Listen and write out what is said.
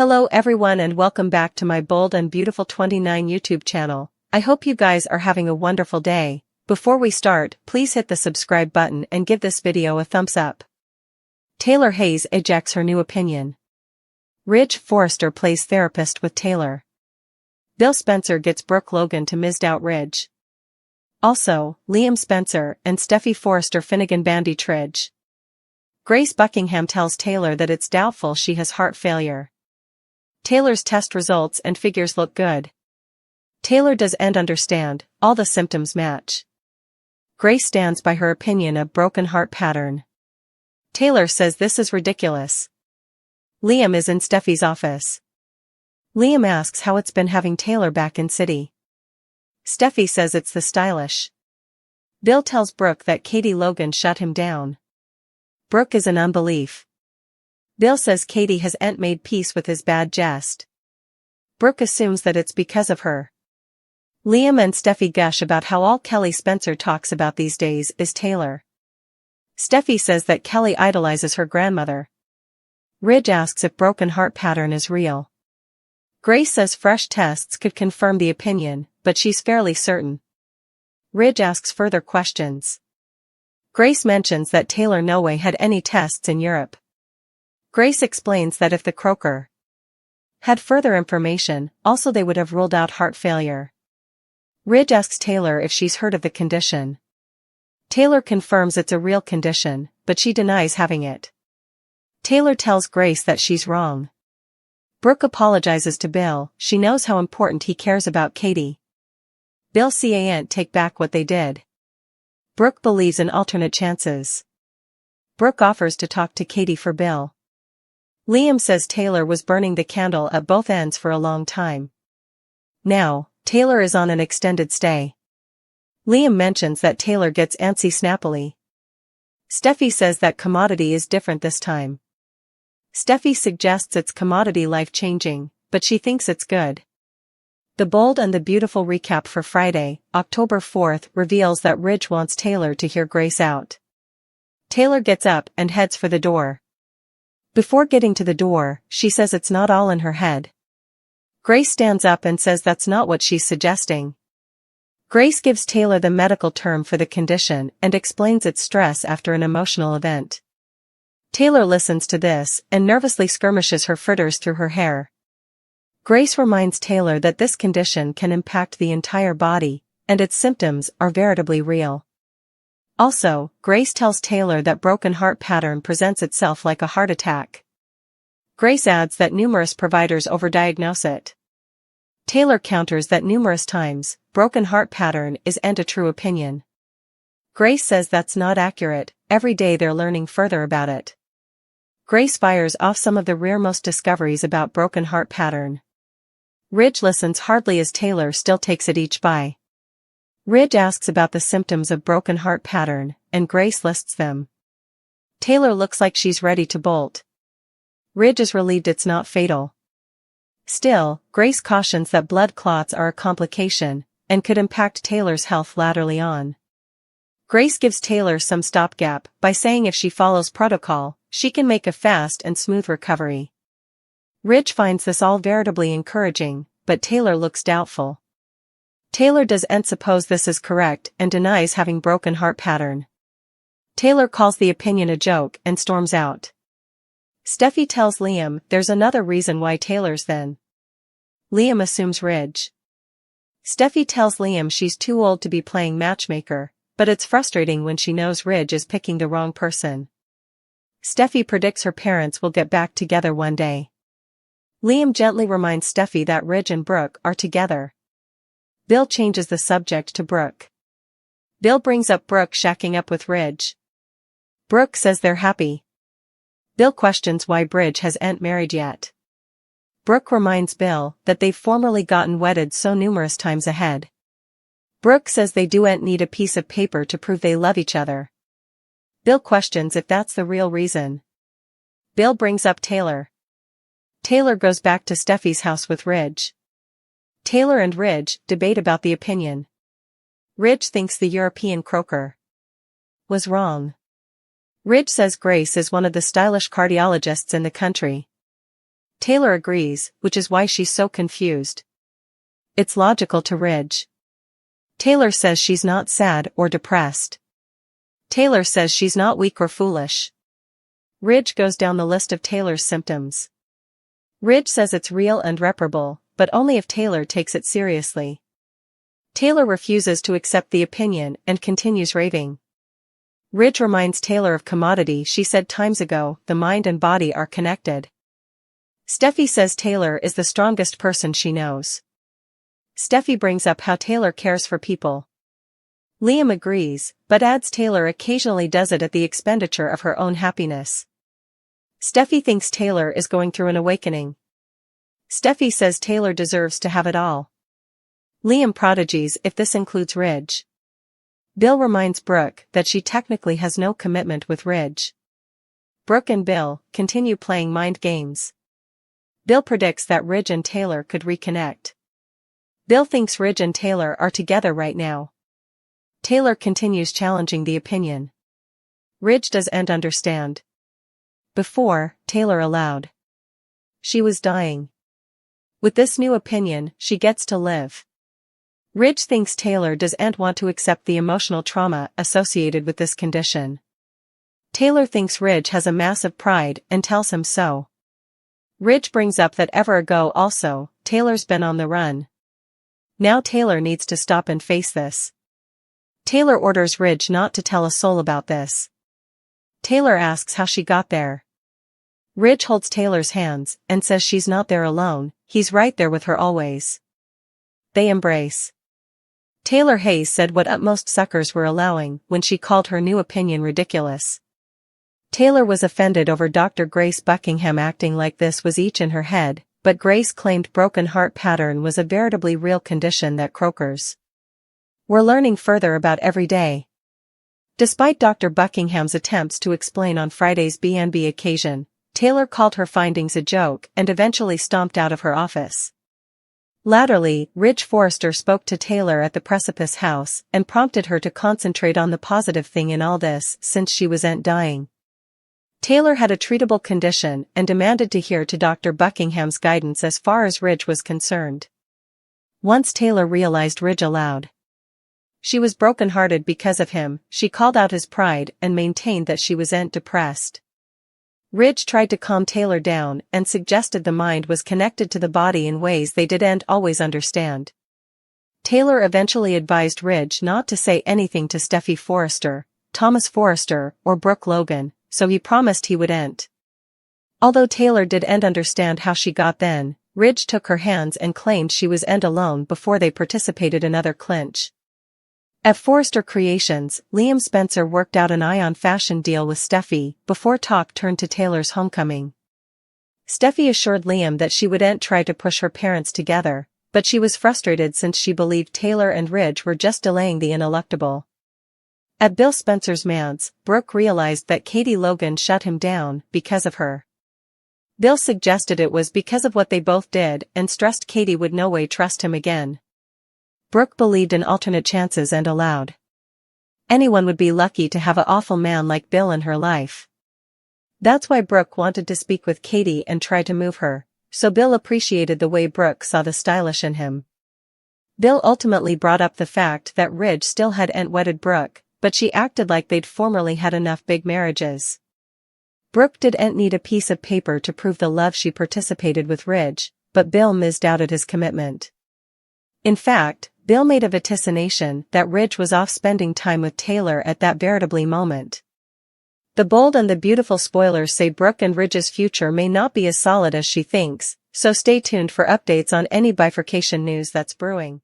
Hello everyone and welcome back to my Bold and Beautiful 29 YouTube channel. I hope you guys are having a wonderful day. Before we start, please hit the subscribe button and give this video a thumbs up. Taylor Hayes ejects her new opinion. Ridge Forrester plays therapist with Taylor. Bill Spencer gets Brooke Logan to missed out Ridge. Also, Liam Spencer and Steffi Forrester Finnegan bandy Tridge. Grace Buckingham tells Taylor that it's doubtful she has heart failure. Taylor's test results and figures look good. Taylor does and understand, all the symptoms match. Grace stands by her opinion of broken heart pattern. Taylor says this is ridiculous. Liam is in Steffi's office. Liam asks how it's been having Taylor back in city. Steffi says it's the stylish. Bill tells Brooke that Katie Logan shut him down. Brooke is in unbelief. Bill says Katie has ain't made peace with his bad jest. Brooke assumes that it's because of her. Liam and Steffi gush about how all Kelly Spencer talks about these days is Taylor. Steffi says that Kelly idolizes her grandmother. Ridge asks if broken heart pattern is real. Grace says fresh tests could confirm the opinion, but she's fairly certain. Ridge asks further questions. Grace mentions that Taylor no way had any tests in Europe. Grace explains that if the croaker had further information, also they would have ruled out heart failure. Ridge asks Taylor if she's heard of the condition. Taylor confirms it's a real condition, but she denies having it. Taylor tells Grace that she's wrong. Brooke apologizes to Bill, she knows how important he cares about Katie. Bill can't take back what they did. Brooke believes in alternate chances. Brooke offers to talk to Katie for Bill. Liam says Taylor was burning the candle at both ends for a long time. Now, Taylor is on an extended stay. Liam mentions that Taylor gets antsy snappily. Steffi says that commodity is different this time. Steffi suggests it's commodity life-changing, but she thinks it's good. The Bold and the Beautiful recap for Friday, October 4th reveals that Ridge wants Taylor to hear Grace out. Taylor gets up and heads for the door. Before getting to the door, she says it's not all in her head. Grace stands up and says that's not what she's suggesting. Grace gives Taylor the medical term for the condition and explains it's stress after an emotional event. Taylor listens to this and nervously skirmishes her fritters through her hair. Grace reminds Taylor that this condition can impact the entire body, and its symptoms are veritably real. Also, Grace tells Taylor that broken heart pattern presents itself like a heart attack. Grace adds that numerous providers overdiagnose it. Taylor counters that numerous times, broken heart pattern isn't a true opinion. Grace says that's not accurate, every day they're learning further about it. Grace fires off some of the rearmost discoveries about broken heart pattern. Ridge listens hardly as Taylor still takes it each by. Ridge asks about the symptoms of broken heart pattern, and Grace lists them. Taylor looks like she's ready to bolt. Ridge is relieved it's not fatal. Still, Grace cautions that blood clots are a complication, and could impact Taylor's health laterally on. Grace gives Taylor some stopgap by saying if she follows protocol, she can make a fast and smooth recovery. Ridge finds this all veritably encouraging, but Taylor looks doubtful. Taylor doesn't suppose this is correct and denies having broken heart pattern. Taylor calls the opinion a joke and storms out. Steffi tells Liam there's another reason why Taylor's then. Liam assumes Ridge. Steffi tells Liam she's too old to be playing matchmaker, but it's frustrating when she knows Ridge is picking the wrong person. Steffi predicts her parents will get back together one day. Liam gently reminds Steffi that Ridge and Brooke are together. Bill changes the subject to Brooke. Bill brings up Brooke shacking up with Ridge. Brooke says they're happy. Bill questions why Ridge hasn't married yet. Brooke reminds Bill that they've formerly gotten wedded so numerous times ahead. Brooke says they don't need a piece of paper to prove they love each other. Bill questions if that's the real reason. Bill brings up Taylor. Taylor goes back to Steffi's house with Ridge. Taylor and Ridge debate about the opinion. Ridge thinks the European croaker was wrong. Ridge says Grace is one of the stylish cardiologists in the country. Taylor agrees, which is why she's so confused. It's logical to Ridge. Taylor says she's not sad or depressed. Taylor says she's not weak or foolish. Ridge goes down the list of Taylor's symptoms. Ridge says it's real and reparable, but only if Taylor takes it seriously. Taylor refuses to accept the opinion and continues raving. Ridge reminds Taylor of commodity she said times ago, the mind and body are connected. Steffi says Taylor is the strongest person she knows. Steffi brings up how Taylor cares for people. Liam agrees, but adds Taylor occasionally does it at the expenditure of her own happiness. Steffi thinks Taylor is going through an awakening. Steffi says Taylor deserves to have it all. Liam prodigies if this includes Ridge. Bill reminds Brook that she technically has no commitment with Ridge. Brook and Bill continue playing mind games. Bill predicts that Ridge and Taylor could reconnect. Bill thinks Ridge and Taylor are together right now. Taylor continues challenging the opinion. Ridge doesn't understand. Before, Taylor allowed. She was dying. With this new opinion, she gets to live. Ridge thinks Taylor doesn't want to accept the emotional trauma associated with this condition. Taylor thinks Ridge has a massive pride and tells him so. Ridge brings up that ever ago also, Taylor's been on the run. Now Taylor needs to stop and face this. Taylor orders Ridge not to tell a soul about this. Taylor asks how she got there. Ridge holds Taylor's hands and says she's not there alone, he's right there with her always. They embrace. Taylor Hayes said what utmost suckers were allowing when she called her new opinion ridiculous. Taylor was offended over Dr. Grace Buckingham acting like this was each in her head, but Grace claimed broken heart pattern was a veritably real condition that croakers were learning further about every day. Despite Dr. Buckingham's attempts to explain on Friday's B&B occasion, Taylor called her findings a joke and eventually stomped out of her office. Latterly, Ridge Forrester spoke to Taylor at the Precipice House and prompted her to concentrate on the positive thing in all this since she wasn't dying. Taylor had a treatable condition and demanded to hear to Dr. Buckingham's guidance as far as Ridge was concerned. Once Taylor realized Ridge allowed. She was broken-hearted because of him, she called out his pride and maintained that she wasn't depressed. Ridge tried to calm Taylor down and suggested the mind was connected to the body in ways they didn't always understand. Taylor eventually advised Ridge not to say anything to Steffi Forrester, Thomas Forrester, or Brook Logan, so he promised he wouldn't. Although Taylor didn't understand how she got then, Ridge took her hands and claimed she wasn't alone before they participated in another clinch. At Forrester Creations, Liam Spencer worked out an Ion fashion deal with Steffi before talk turned to Taylor's homecoming. Steffi assured Liam that she wouldn't try to push her parents together, but she was frustrated since she believed Taylor and Ridge were just delaying the ineluctable. At Bill Spencer's manse, Brook realized that Katie Logan shut him down because of her. Bill suggested it was because of what they both did and stressed Katie would no way trust him again. Brook believed in alternate chances and allowed. Anyone would be lucky to have an awful man like Bill in her life. That's why Brook wanted to speak with Katie and try to move her, so Bill appreciated the way Brook saw the stylish in him. Bill ultimately brought up the fact that Ridge still hadn't wedded Brook, but she acted like they'd formerly had enough big marriages. Brook didn't need a piece of paper to prove the love she participated with Ridge, but Bill misdoubted his commitment. In fact, Bill made a vaticination that Ridge was off spending time with Taylor at that veritably moment. The Bold and the Beautiful spoilers say Brook and Ridge's future may not be as solid as she thinks, so stay tuned for updates on any bifurcation news that's brewing.